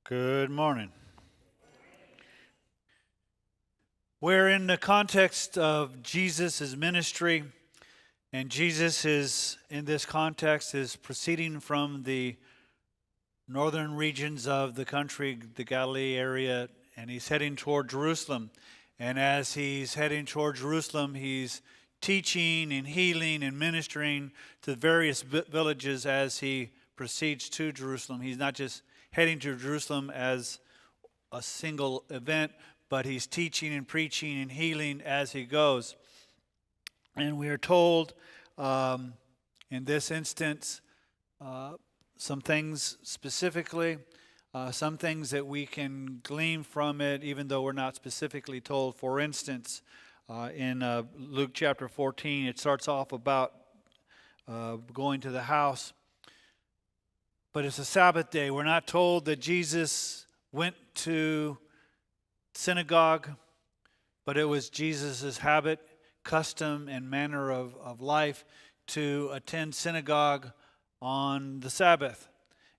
Good morning. We're in the context of Jesus' ministry, and Jesus is, in this context, is proceeding from the northern regions of the country, the Galilee area, and he's heading toward Jerusalem. And as he's heading toward Jerusalem, he's teaching and healing and ministering to various villages as he proceeds to Jerusalem. He's not just heading to Jerusalem as a single event, but he's teaching and preaching and healing as he goes. And we are told in this instance some things specifically, some things that we can glean from it, even though we're not specifically told. For instance, in Luke chapter 14, it starts off about going to the house. But it's a Sabbath day. We're not told that Jesus went to synagogue, but it was Jesus' habit, custom, and manner of life to attend synagogue on the Sabbath.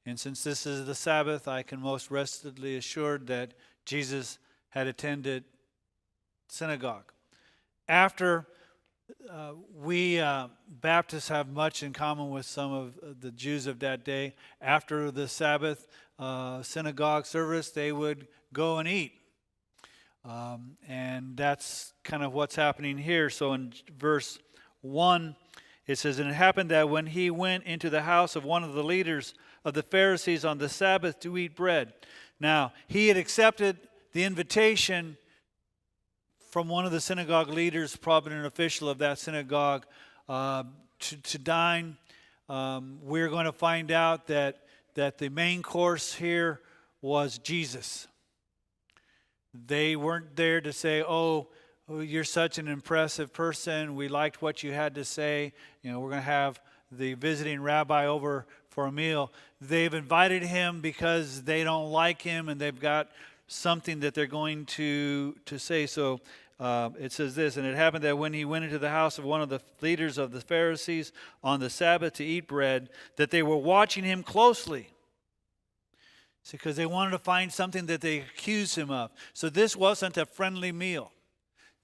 And since this is the Sabbath, I can most restedly assure that Jesus had attended synagogue. After we Baptists have much in common with some of the Jews of that day. After the Sabbath synagogue service, they would go and eat. And that's kind of what's happening here. So in verse 1, it says, "And it happened that when he went into the house of one of the leaders of the Pharisees on the Sabbath to eat bread." Now, he had accepted the invitation from one of the synagogue leaders, probably an official of that synagogue, to dine. We're going to find out that the main course here was Jesus. They weren't there to say, oh, you're such an impressive person. We liked what you had to say. You know, we're going to have the visiting rabbi over for a meal. They've invited him because they don't like him and they've got something that they're going to say. So it says this, "And it happened that when he went into the house of one of the leaders of the Pharisees on the Sabbath to eat bread, that they were watching him closely." See, because they wanted to find something that they accused him of. So this wasn't a friendly meal.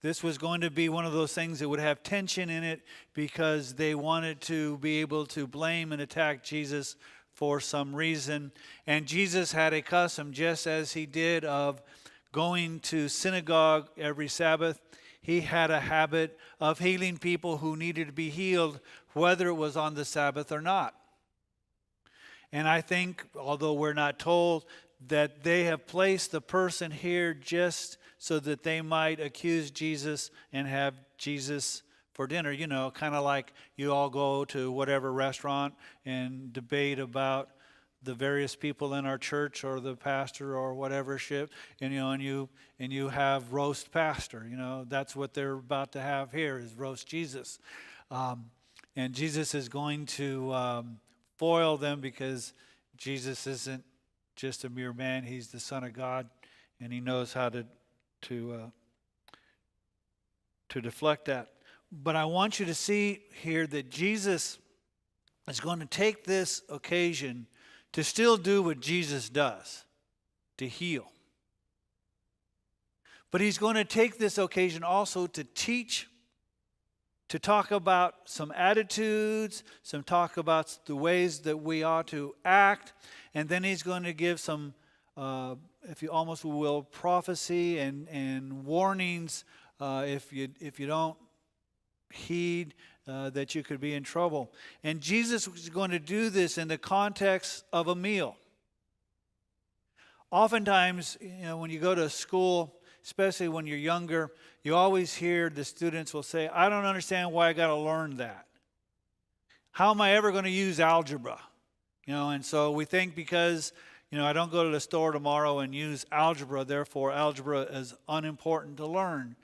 This was going to be one of those things that would have tension in it because they wanted to be able to blame and attack Jesus for some reason. And Jesus had a custom, just as he did, of going to synagogue every Sabbath. He had a habit of healing people who needed to be healed, whether it was on the Sabbath or not. And I think, although we're not told, that they have placed the person here just so that they might accuse Jesus and have Jesus for dinner. You know, kind of like you all go to whatever restaurant and debate about the various people in our church or the pastor or whatever ship, and you have roast pastor. You know, that's what they're about to have here, is roast Jesus. And Jesus is going to foil them because Jesus isn't just a mere man. He's the Son of God, and he knows how to deflect that. But I want you to see here that Jesus is going to take this occasion to still do what Jesus does, to heal. But he's going to take this occasion also to teach, to talk about some attitudes, some talk about the ways that we ought to act, and then he's going to give some, if you almost will, prophecy and warnings if you don't heed, that you could be in trouble. And Jesus was going to do this in the context of a meal. Oftentimes, when you go to school, especially when you're younger, you always hear the students will say, "I don't understand why I got to learn that. How am I ever going to use algebra?" And so we think because, I don't go to the store tomorrow and use algebra, therefore algebra is unimportant to learn.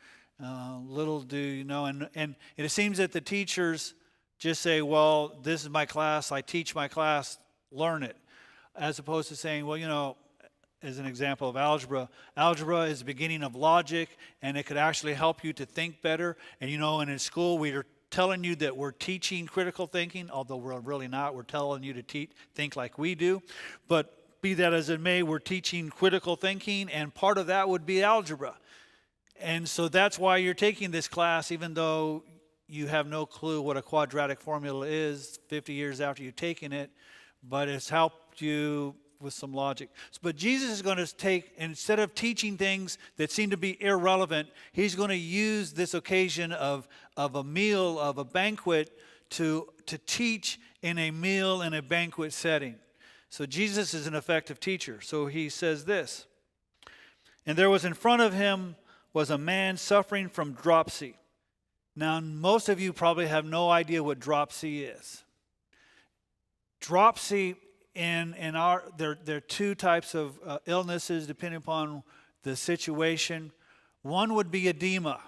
Little do you know, and it seems that the teachers just say, "Well, this is my class, I teach my class, learn it," as opposed to saying, well, as an example of algebra is the beginning of logic, and it could actually help you to think better. And and in school we are telling you that we're teaching critical thinking, although we're really not. We're telling you to think like we do. But be that as it may, we're teaching critical thinking, and part of that would be algebra. And so that's why you're taking this class, even though you have no clue what a quadratic formula is 50 years after you've taken it, but it's helped you with some logic. But Jesus is going to take, instead of teaching things that seem to be irrelevant, he's going to use this occasion of a meal, of a banquet, to teach in a meal and a banquet setting. So Jesus is an effective teacher. So he says this, and there was in front of him was a man suffering from dropsy. Now, most of you probably have no idea what dropsy is. Dropsy, there are two types of illnesses depending upon the situation. One would be edema.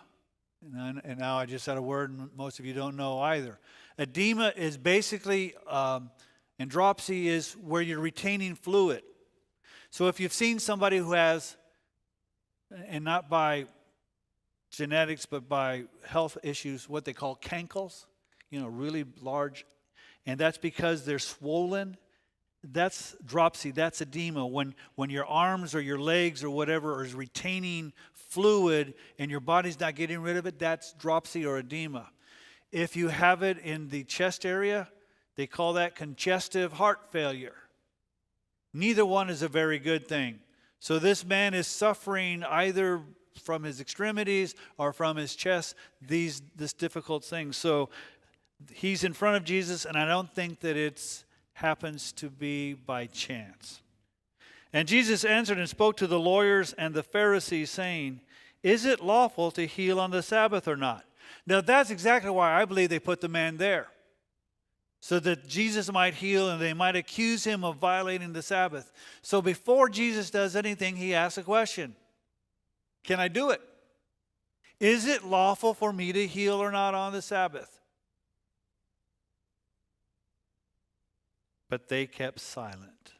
And now I just said a word most of you don't know either. Edema is basically, and dropsy is where you're retaining fluid. So if you've seen somebody who has, and not by genetics, but by health issues, what they call cankles, really large, and that's because they're swollen. That's dropsy, that's edema. When your arms or your legs or whatever is retaining fluid and your body's not getting rid of it, that's dropsy or edema. If you have it in the chest area, they call that congestive heart failure. Neither one is a very good thing. So this man is suffering either from his extremities or from his chest, this difficult thing. So he's in front of Jesus, and I don't think that it happens to be by chance. And Jesus answered and spoke to the lawyers and the Pharisees, saying, is it lawful to heal on the Sabbath or not? Now that's exactly why I believe they put the man there, so that Jesus might heal and they might accuse him of violating the Sabbath. So before Jesus does anything, he asks a question. Can I do it? Is it lawful for me to heal or not on the Sabbath? But they kept silent.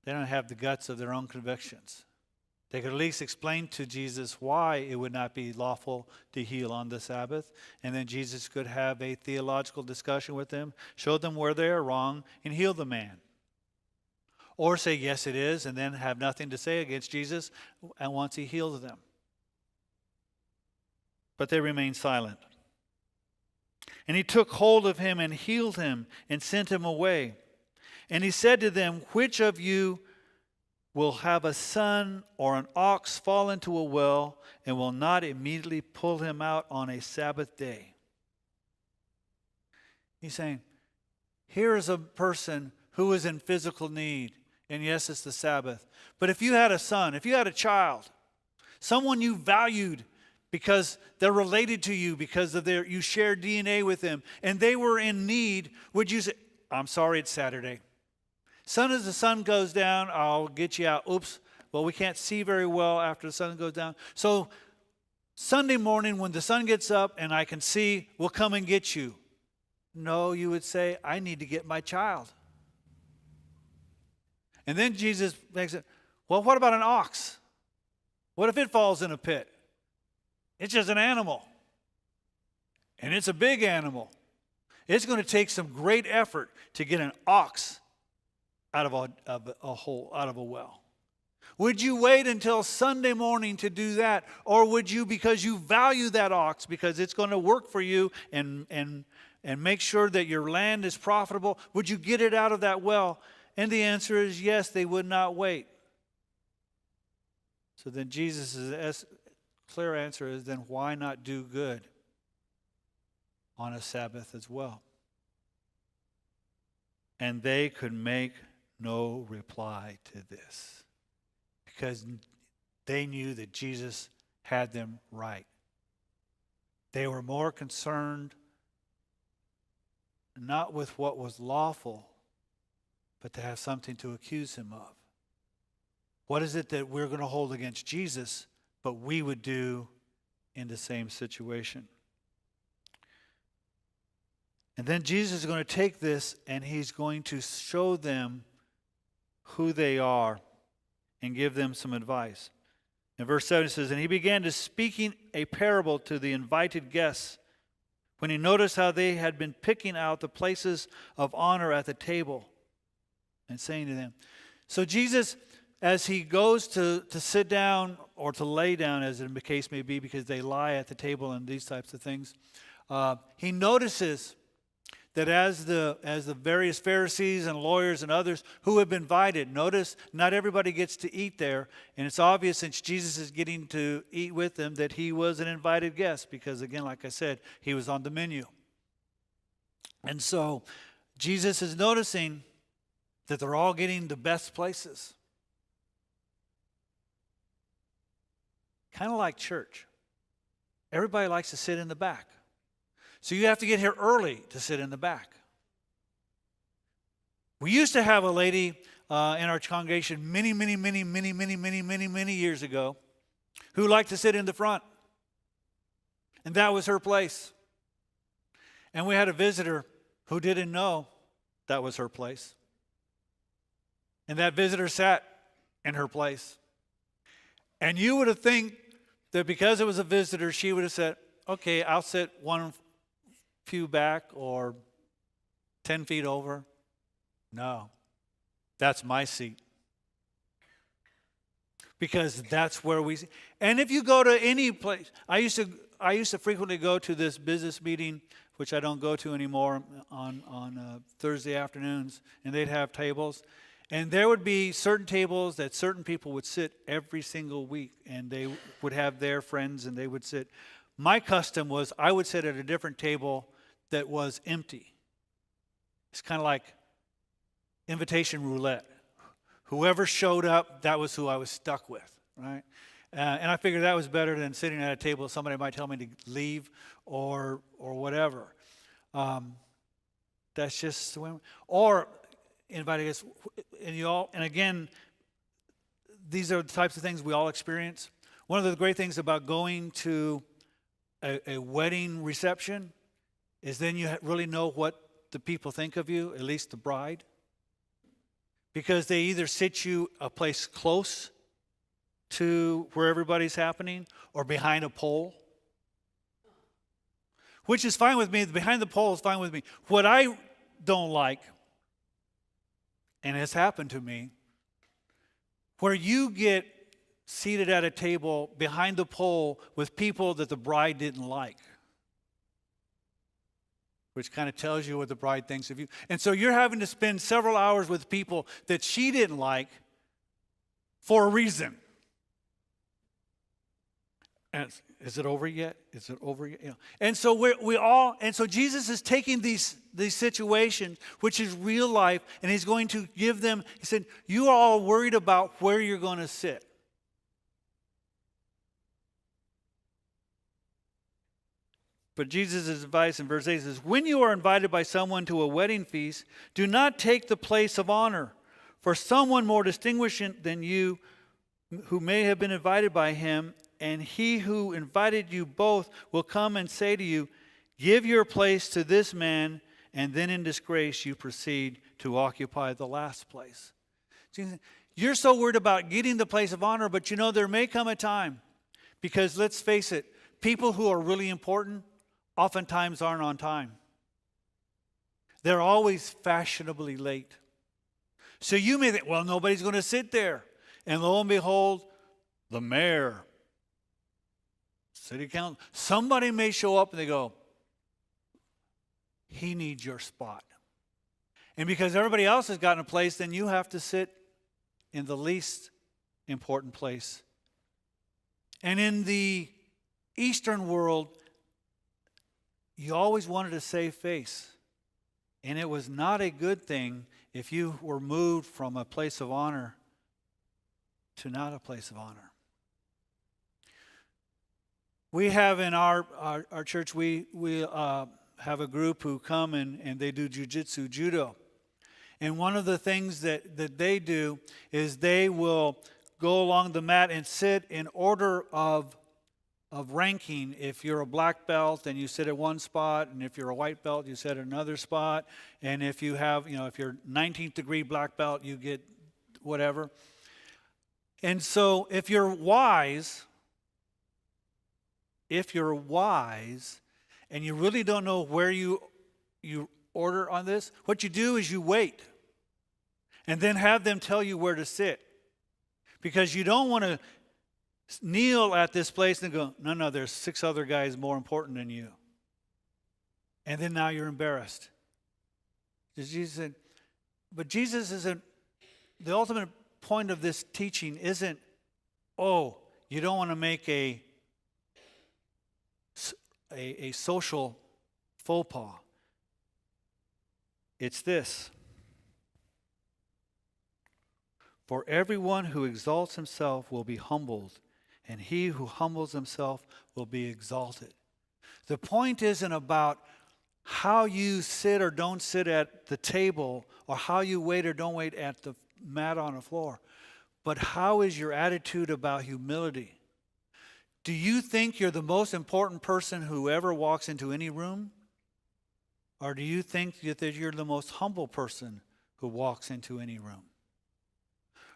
They don't have the guts of their own convictions. They could at least explain to Jesus why it would not be lawful to heal on the Sabbath. And then Jesus could have a theological discussion with them, show them where they are wrong, and heal the man. Or say, yes, it is, and then have nothing to say against Jesus and once he heals them. But they remained silent. And he took hold of him and healed him and sent him away. And he said to them, which of you will have a son or an ox fall into a well and will not immediately pull him out on a Sabbath day? He's saying, here is a person who is in physical need. And yes, it's the Sabbath. But if you had a son, if you had a child, someone you valued because they're related to you, because of you share DNA with them, and they were in need, would you say, I'm sorry, it's Saturday. Soon as the sun goes down, I'll get you out. Oops, well, we can't see very well after the sun goes down. So Sunday morning when the sun gets up and I can see, we'll come and get you. No, you would say, I need to get my child. And then Jesus makes it, well, what about an ox? What if it falls in a pit? It's just an animal. And it's a big animal. It's going to take some great effort to get an ox out of a hole, out of a well. Would you wait until Sunday morning to do that? Or would you, because you value that ox, because it's going to work for you and make sure that your land is profitable, would you get it out of that well? And the answer is yes, they would not wait. So then Jesus' clear answer is, then why not do good on a Sabbath as well? And they could make no reply to this, because they knew that Jesus had them right. They were more concerned not with what was lawful, but to have something to accuse him of. What is it that we're going to hold against Jesus, but we would do in the same situation? And then Jesus is going to take this and he's going to show them who they are and give them some advice. In verse 7 it says, and he began to speaking a parable to the invited guests when he noticed how they had been picking out the places of honor at the table and saying to them. So Jesus, as he goes to sit down or to lay down, as the case may be, because they lie at the table and these types of things, he notices that as the various Pharisees and lawyers and others who have been invited, notice not everybody gets to eat there. And it's obvious, since Jesus is getting to eat with them, that he was an invited guest because, again, like I said, he was on the menu. And so Jesus is noticing that they're all getting the best places. Kind of like church. Everybody likes to sit in the back. So you have to get here early to sit in the back. We used to have a lady in our congregation many years ago who liked to sit in the front. And that was her place. And we had a visitor who didn't know that was her place. And that visitor sat in her place. And you would have think that because it was a visitor, she would have said, okay, I'll sit one pew back or 10 feet over. No, that's my seat. Because that's where we see. And if you go to any place, I used to frequently go to this business meeting, which I don't go to anymore, on Thursday afternoons, and they'd have tables. And there would be certain tables that certain people would sit every single week, and they would have their friends and they would sit. My custom was I would sit at a different table that was empty. It's kind of like invitation roulette. Whoever showed up, that was who I was stuck with, right? And I figured that was better than sitting at a table somebody might tell me to leave or whatever. That's just the way. Or inviting us, and again, these are the types of things we all experience. One of the great things about going to a wedding reception is then you really know what the people think of you, at least the bride. Because they either sit you a place close to where everybody's happening or behind a pole. Which is fine with me. Behind the pole is fine with me. What I don't like, and it's happened to me, where you get seated at a table behind the pole with people that the bride didn't like. Which kind of tells you what the bride thinks of you. And so you're having to spend several hours with people that she didn't like for a reason. And is it over yet? Is it over yet? You know. And so so Jesus is taking these situations, which is real life, and he's going to give them, he said, you are all worried about where you're going to sit. But Jesus' advice in verse 8 says, when you are invited by someone to a wedding feast, do not take the place of honor, for someone more distinguished than you who may have been invited by him, and he who invited you both will come and say to you, give your place to this man, and then in disgrace you proceed to occupy the last place. You're so worried about getting the place of honor, but there may come a time, because let's face it, people who are really important oftentimes aren't on time. They're always fashionably late. So you may think, well, nobody's going to sit there. And lo and behold, the mayor, city council, somebody may show up and they go, he needs your spot. And because everybody else has gotten a place, then you have to sit in the least important place. And in the Eastern world, you always wanted a safe face. And it was not a good thing if you were moved from a place of honor to not a place of honor. We have in our church, we have a group who come and they do jiu-jitsu, judo. And one of the things that they do is they will go along the mat and sit in order of ranking. If you're a black belt, then you sit at one spot, and if you're a white belt, you sit at another spot. And if you have, if you're 19th degree black belt, you get whatever. And so if you're wise, and you really don't know where you order on this, what you do is you wait and then have them tell you where to sit. Because you don't want to kneel at this place and go, no, there's 6 other guys more important than you. And then now you're embarrassed. Jesus said, but Jesus isn't, the ultimate point of this teaching isn't, you don't want to make a social faux pas. It's this. For everyone who exalts himself will be humbled, and he who humbles himself will be exalted. The point isn't about how you sit or don't sit at the table, or how you wait or don't wait at the mat on the floor, but how is your attitude about humility? Do you think you're the most important person who ever walks into any room? Or do you think that you're the most humble person who walks into any room?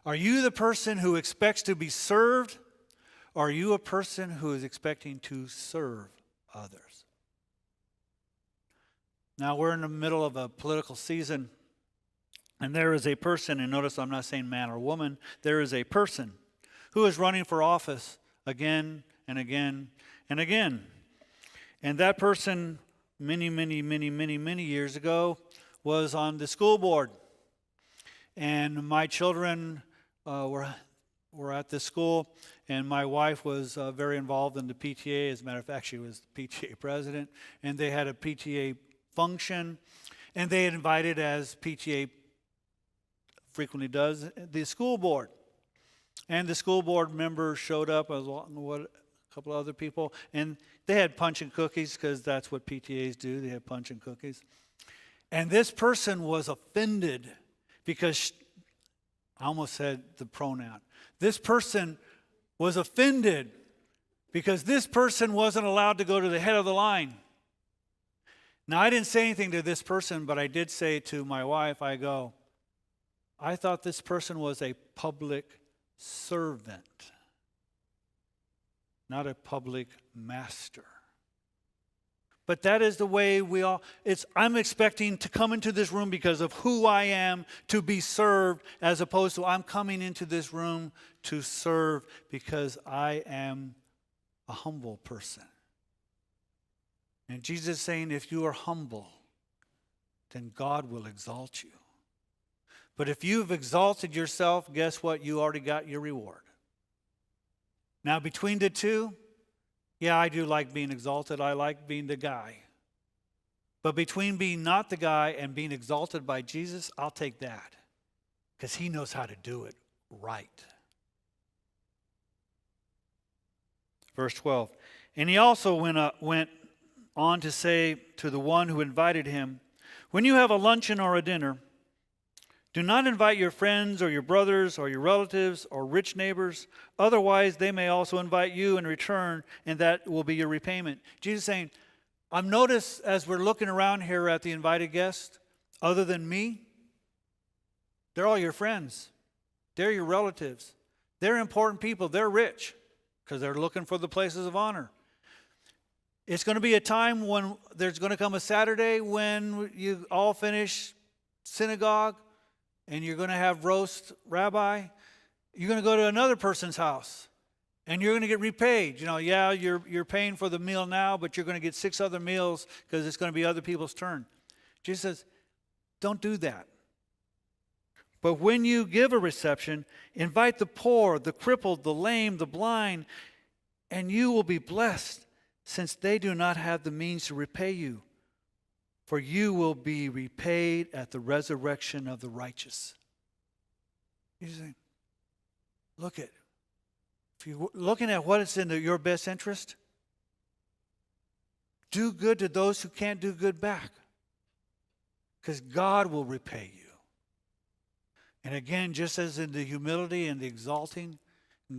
Are you the person who expects to be served? Or are you a person who is expecting to serve others? Now we're in the middle of a political season, and there is a person, and notice I'm not saying man or woman, there is a person who is running for office again and again and again. And that person, many years ago, was on the school board. And my children were at this school, and my wife was very involved in the PTA. As a matter of fact, she was the PTA president, and they had a PTA function, and they had invited, as PTA frequently does, the school board. And the school board members showed up along with a couple of other people, and they had punch and cookies, because that's what PTAs do. They have punch and cookies. And this person was offended because, I almost said the pronoun. This person was offended because this person wasn't allowed to go to the head of the line. Now, I didn't say anything to this person, but I did say to my wife, I thought this person was a public servant, not a public master. But that is the way I'm expecting to come into this room because of who I am, to be served, as opposed to I'm coming into this room to serve because I am a humble person. And Jesus is saying, if you are humble, then God will exalt you. But if you've exalted yourself, guess what? You already got your reward. Now, between the two, yeah, I do like being exalted. I like being the guy. But between being not the guy and being exalted by Jesus, I'll take that, because he knows how to do it right. Verse 12. And he also went on to say to the one who invited him, when you have a luncheon or a dinner, do not invite your friends or your brothers or your relatives or rich neighbors. Otherwise, they may also invite you in return, and that will be your repayment. Jesus is saying, I've noticed as we're looking around here at the invited guests, other than me, they're all your friends. They're your relatives. They're important people. They're rich because they're looking for the places of honor. It's going to be a time when there's going to come a Saturday when you all finish synagogue, and you're going to have roast rabbi. You're going to go to another person's house, and you're going to get repaid. You're paying for the meal now, but you're going to get 6 other meals because it's going to be other people's turn. Jesus says, don't do that. But when you give a reception, invite the poor, the crippled, the lame, the blind, and you will be blessed, since they do not have the means to repay you. For you will be repaid at the resurrection of the righteous. He's saying, if you're looking at what is in your best interest, do good to those who can't do good back, because God will repay you. And again, just as in the humility and the exalting,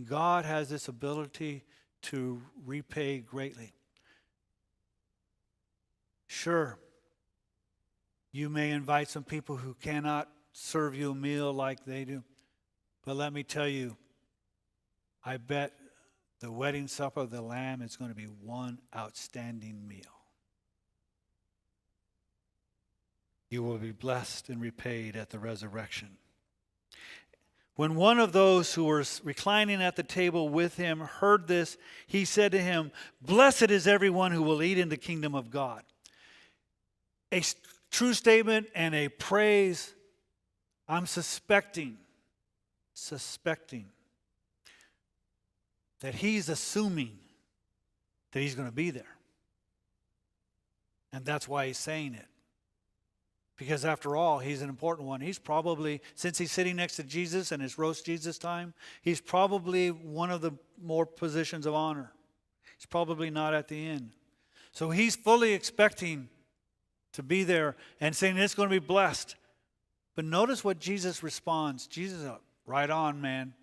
God has this ability to repay greatly. Sure, you may invite some people who cannot serve you a meal like they do. But let me tell you, I bet the wedding supper of the Lamb is going to be one outstanding meal. you will be blessed and repaid at the resurrection. When one of those who were reclining at the table with him heard this, he said to him, "Blessed is everyone who will eat in the kingdom of God." A true statement and a praise. I'm suspecting that he's assuming that he's going to be there. And that's why he's saying it. Because after all, he's an important one. He's probably, since he's sitting next to Jesus and it's roast Jesus time, he's probably one of the more positions of honor. He's probably not at the end. So he's fully expecting to be there and saying it's going to be blessed. But notice what Jesus responds. Jesus, right on, man.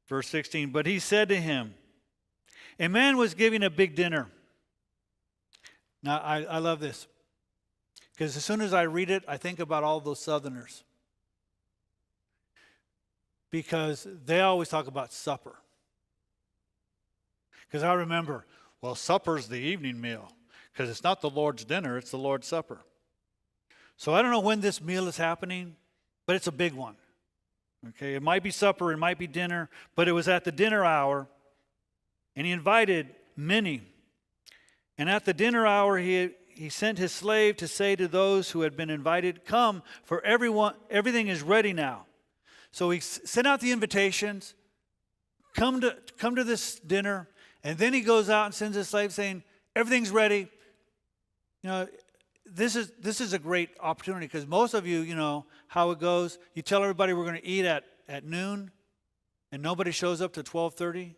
Verse 16, but he said to him, a man was giving a big dinner. Now, I love this. Because as soon as I read it, I think about all those Southerners. Because they always talk about supper. Because I remember, well, supper's the evening meal. Because it's not the Lord's dinner, it's the Lord's supper. So I don't know when this meal is happening, but it's a big one. Okay, it might be supper, it might be dinner, but it was at the dinner hour, and he invited many. And at the dinner hour, he sent his slave to say to those who had been invited, "Come, for everything is ready now." So he sent out the invitations, come to this dinner, and then he goes out and sends his slave saying, "Everything's ready." You know, this is a great opportunity because most of you know how it goes. You tell everybody we're going to eat at noon, and nobody shows up to 12:30.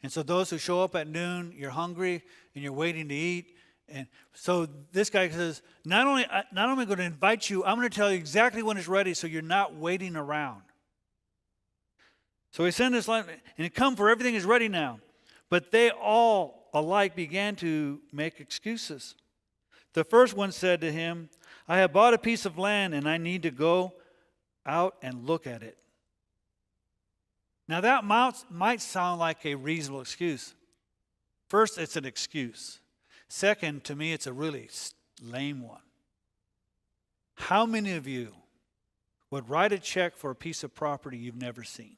And so those who show up at noon, you're hungry and you're waiting to eat. And so this guy says, not only am I going to invite you, I'm going to tell you exactly when it's ready so you're not waiting around. So he sent his light, and come, for everything is ready now. But they all alike began to make excuses. The first one said to him, I have bought a piece of land and I need to go out and look at it. Now that might sound like a reasonable excuse. First, it's an excuse. Second, to me, it's a really lame one. How many of you would write a check for a piece of property you've never seen?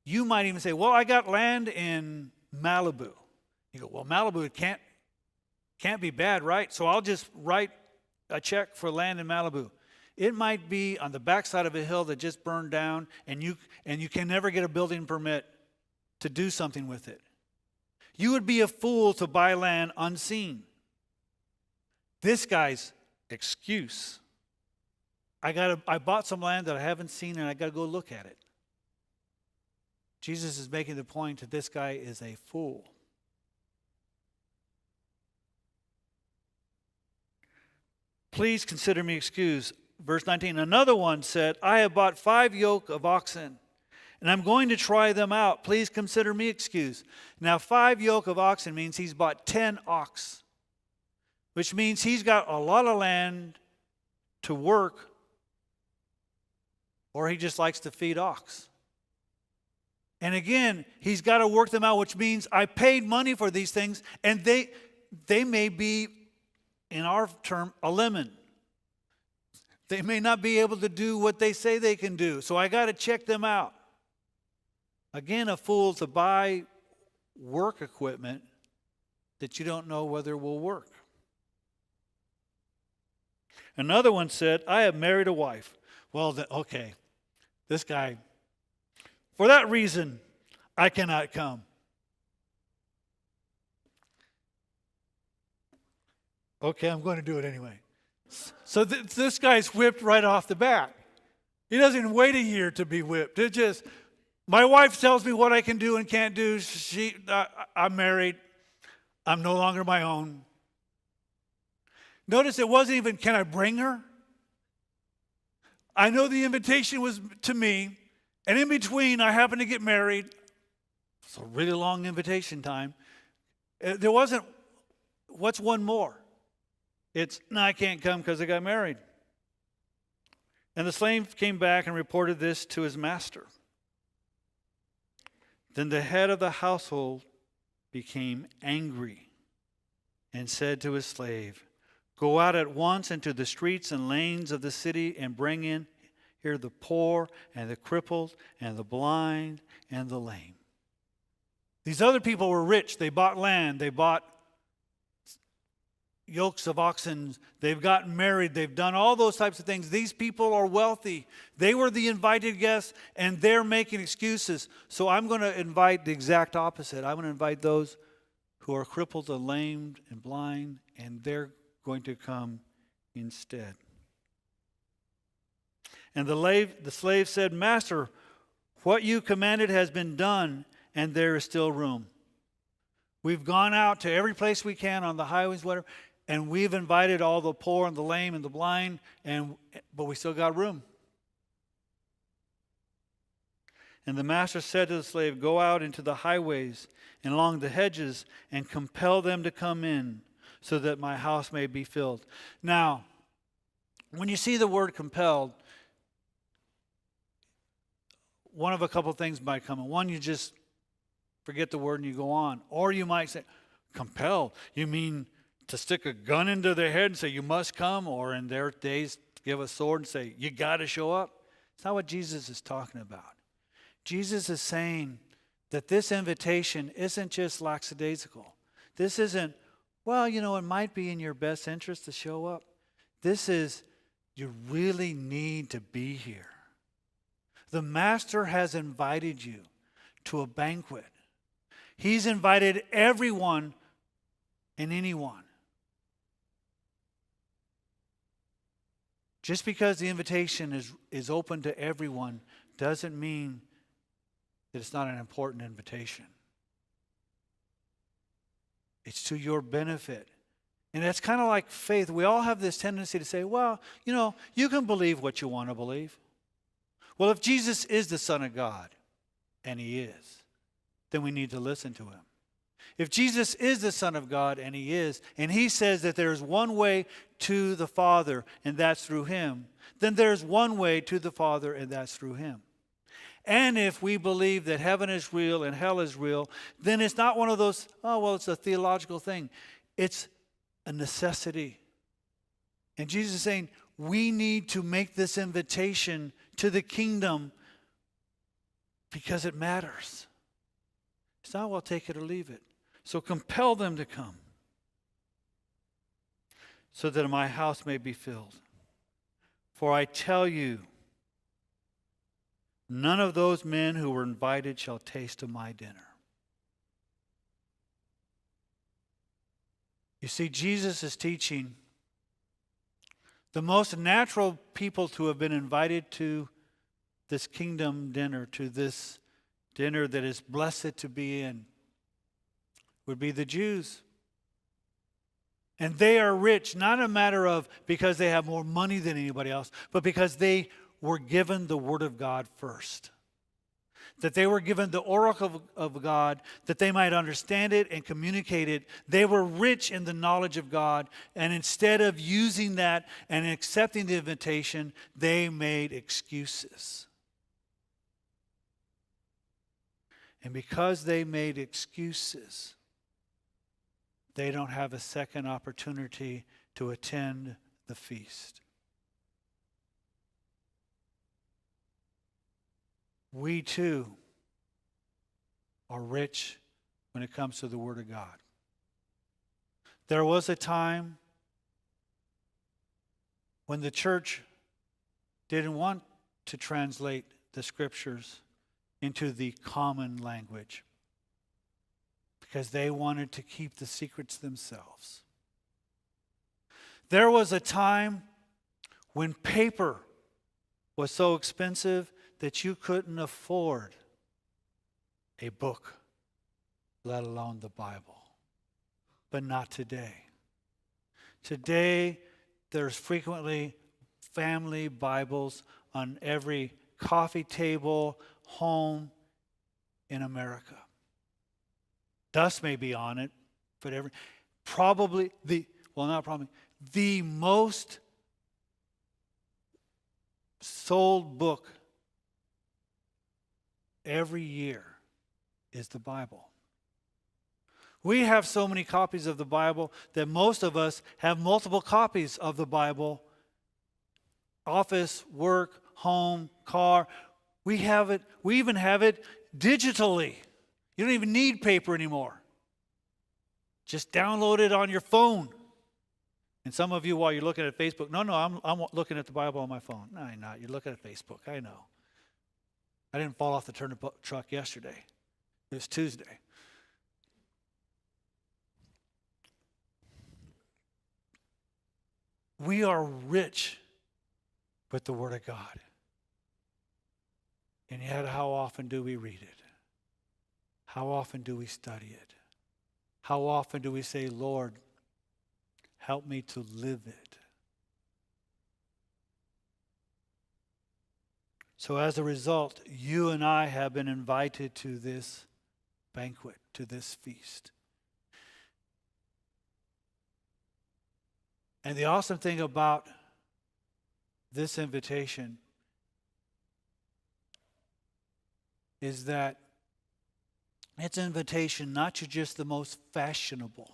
You might even say, well, I got land in Malibu. You go, well, Malibu can't be bad, right? So I'll just write a check for land in Malibu. It might be on the backside of a hill that just burned down, and you can never get a building permit to do something with it. You would be a fool to buy land unseen. This guy's excuse, I bought some land that I haven't seen and I got to go look at it. Jesus is making the point that this guy is a fool. Please consider me excused. Verse 19, another one said, I have bought 5 yoke of oxen, and I'm going to try them out. Please consider me excused. Now, 5 yoke of oxen means he's bought 10 ox, which means he's got a lot of land to work, or he just likes to feed ox. And again, he's got to work them out, which means I paid money for these things, and they may be, in our term, a lemon. They may not be able to do what they say they can do, so I got to check them out. Again, a fool to buy work equipment that you don't know whether it will work. Another one said, I have married a wife. Well, okay, this guy, for that reason, I cannot come. Okay, I'm going to do it anyway. So this guy's whipped right off the bat. He doesn't even wait a year to be whipped. It just, my wife tells me what I can do and can't do. I'm married. I'm no longer my own. Notice it wasn't even, can I bring her? I know the invitation was to me, and in between, I happened to get married. It's a really long invitation time. There wasn't, what's one more? It's, no, I can't come because I got married. And the slave came back and reported this to his master. Then the head of the household became angry and said to his slave, "Go out at once into the streets and lanes of the city and bring in here the poor and the crippled and the blind and the lame." These other people were rich. They bought land. They bought yokes of oxen. They've gotten married. They've done all those types of things. These people are wealthy. They were the invited guests, and they're making excuses. So I'm going to invite the exact opposite. I'm going to invite those who are crippled and lamed and blind, and they're going to come instead. And the slave said, "Master, what you commanded has been done, and there is still room. We've gone out to every place we can on the highways, whatever, and we've invited all the poor and the lame and the blind, but we still got room." And the master said to the slave, "Go out into the highways and along the hedges and compel them to come in, so that my house may be filled." Now, when you see the word compelled, one of a couple things might come in. One, you just forget the word and you go on. Or you might say, compelled, you mean to stick a gun into their head and say, "You must come," or in their days, give a sword and say, "You got to show up." It's not what Jesus is talking about. Jesus is saying that this invitation isn't just lackadaisical. This isn't, well, it might be in your best interest to show up. This is, you really need to be here. The master has invited you to a banquet. He's invited everyone and anyone. Just because the invitation is open to everyone doesn't mean that it's not an important invitation. It's to your benefit. And that's kind of like faith. We all have this tendency to say, well, you can believe what you want to believe. Well, if Jesus is the Son of God, and he is, then we need to listen to him. If Jesus is the Son of God, and he is, and he says that there's one way to the Father, and that's through him, then there's one way to the Father, and that's through him. And if we believe that heaven is real and hell is real, then it's not one of those, it's a theological thing. It's a necessity. And Jesus is saying, we need to make this invitation to the kingdom because it matters. It's not, well, take it or leave it. So compel them to come so that my house may be filled. For I tell you, none of those men who were invited shall taste of my dinner. You see, Jesus is teaching the most natural people to have been invited to this kingdom dinner, to this dinner that is blessed to be in, would be the Jews. And they are rich, not a matter of because they have more money than anybody else, but because they were given the Word of God first. That they were given the oracle of God, that they might understand it and communicate it. They were rich in the knowledge of God, and instead of using that and accepting the invitation, they made excuses. And because they made excuses, they don't have a second opportunity to attend the feast. We too are rich when it comes to the Word of God. There was a time when the church didn't want to translate the Scriptures into the common language because they wanted to keep the secrets themselves. There was a time when paper was so expensive that you couldn't afford a book, let alone the Bible. But not today. Today, there's frequently family Bibles on every coffee table, home in America. Dust may be on it, but the most sold book every year is the Bible. We have so many copies of the Bible that most of us have multiple copies of the Bible. Office, work, home, car. We have it. We even have it digitally. You don't even need paper anymore. Just download it on your phone. And some of you, while you're looking at Facebook, no, I'm looking at the Bible on my phone. No, you're not. You're looking at Facebook. I know. I didn't fall off the turnip truck yesterday. It was Tuesday. We are rich with the Word of God. And yet, how often do we read it? How often do we study it? How often do we say, Lord, help me to live it? So as a result, you and I have been invited to this banquet, to this feast. And the awesome thing about this invitation is that it's an invitation not to just the most fashionable,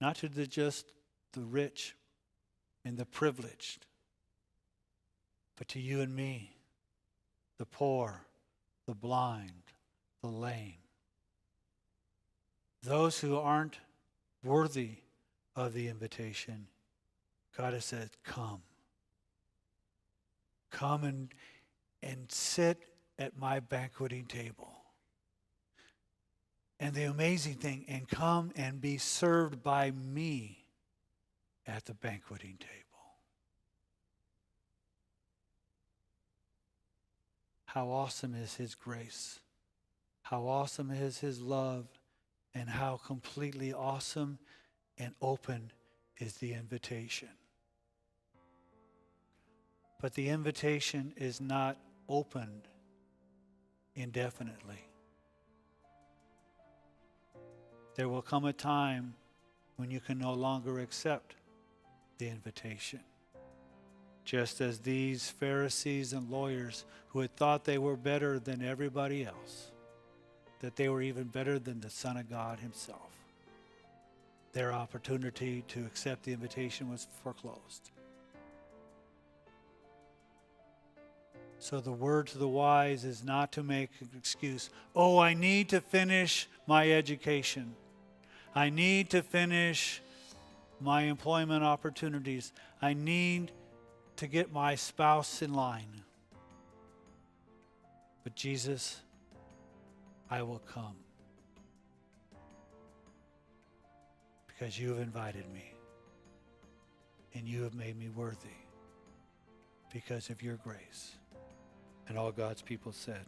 not to just the rich and the privileged, but to you and me, the poor, the blind, the lame, those who aren't worthy of the invitation. God has said, come. Come and sit at my banqueting table. And the amazing thing, and come and be served by me at the banqueting table. How awesome is His grace. How awesome is His love. And how completely awesome and open is the invitation. But the invitation is not opened indefinitely. There will come a time when you can no longer accept the invitation. Just as these Pharisees and lawyers who had thought they were better than everybody else, that they were even better than the Son of God Himself, their opportunity to accept the invitation was foreclosed. So the word to the wise is not to make an excuse. Oh, I need to finish my education. I need to finish my employment opportunities. I need to get my spouse in line. But Jesus, I will come because you have invited me and you have made me worthy because of your grace. And all God's people said.